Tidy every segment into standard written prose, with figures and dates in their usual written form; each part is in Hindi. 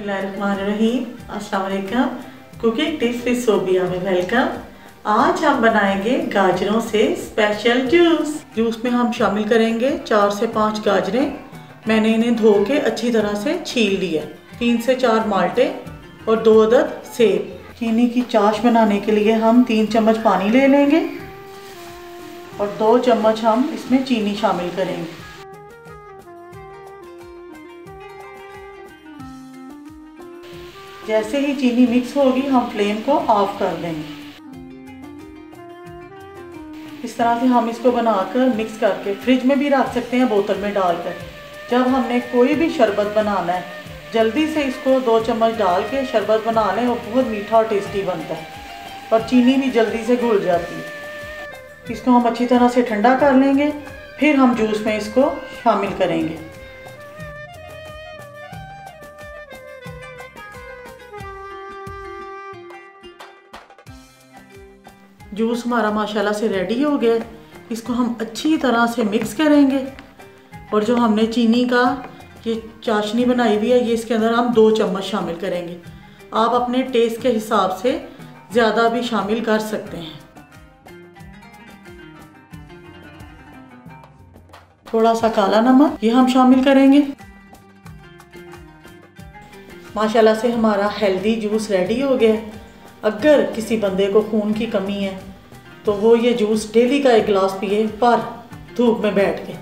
बिस्मिल्लाहिर्रहमानिर्रहीम। अस्सलाम वालेकुम। कुकिंग टिप्स विद सोबिया में वेलकम। आज हम बनाएंगे गाजरों से स्पेशल जूस में हम शामिल करेंगे 4 से 5 गाजरें। मैंने इन्हें धो के अच्छी तरह से छील लिया। 3 से 4 माल्टे और 2 अदद सेब। चीनी की चाश बनाने के लिए हम 3 चम्मच पानी ले लेंगे और 2 चम्मच हम इसमें चीनी शामिल करेंगे। जैसे ही चीनी मिक्स होगी हम फ्लेम को ऑफ कर देंगे। इस तरह से हम इसको बनाकर मिक्स करके फ्रिज में भी रख सकते हैं, बोतल में डालकर। जब हमने कोई भी शरबत बनाना है जल्दी से इसको 2 चम्मच डाल के शरबत बना लें और बहुत मीठा और टेस्टी बनता है और चीनी भी जल्दी से घुल जाती है। इसको हम अच्छी तरह से ठंडा कर लेंगे, फिर हम जूस में इसको शामिल करेंगे। जूस हमारा माशाल्लाह से रेडी हो गया। इसको हम अच्छी तरह से मिक्स करेंगे और जो हमने चीनी का ये चाशनी बनाई हुई है ये इसके अंदर हम 2 चम्मच शामिल करेंगे। आप अपने टेस्ट के हिसाब से ज़्यादा भी शामिल कर सकते हैं। थोड़ा सा काला नमक ये हम शामिल करेंगे। माशाल्लाह से हमारा हेल्दी जूस रेडी हो गया है। अगर किसी बंदे को खून की कमी है तो वो ये जूस डेली का 1 गिलास पिए, पर धूप में बैठ के।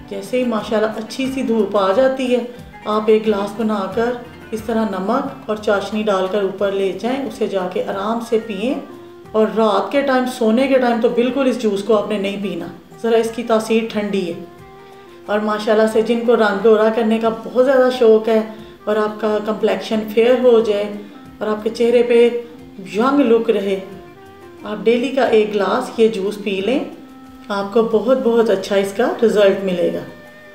जैसे ही माशाल्लाह अच्छी सी धूप आ जाती है आप 1 गिलास बनाकर इस तरह नमक और चाशनी डालकर ऊपर ले जाएं, उसे जाके आराम से पिएं। और रात के टाइम सोने के टाइम तो बिल्कुल इस जूस को आपने नहीं पीना, ज़रा इसकी तासीर ठंडी है। और माशाल्लाह से जिनको रंग गोरा करने का बहुत ज़्यादा शौक़ है और आपका कंप्लेक्शन फेयर हो जाए और आपके चेहरे पे यंग लुक रहे, आप डेली का 1 गिलास ये जूस पी लें, आपको बहुत बहुत अच्छा इसका रिज़ल्ट मिलेगा।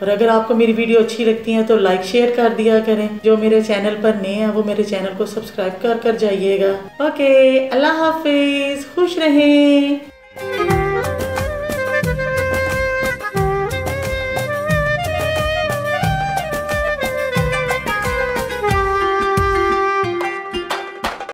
और अगर आपको मेरी वीडियो अच्छी लगती है तो लाइक शेयर कर दिया करें। जो मेरे चैनल पर नए हैं वो मेरे चैनल को सब्सक्राइब कर जाइएगा। ओके, अल्लाह हाफिज़, खुश रहें।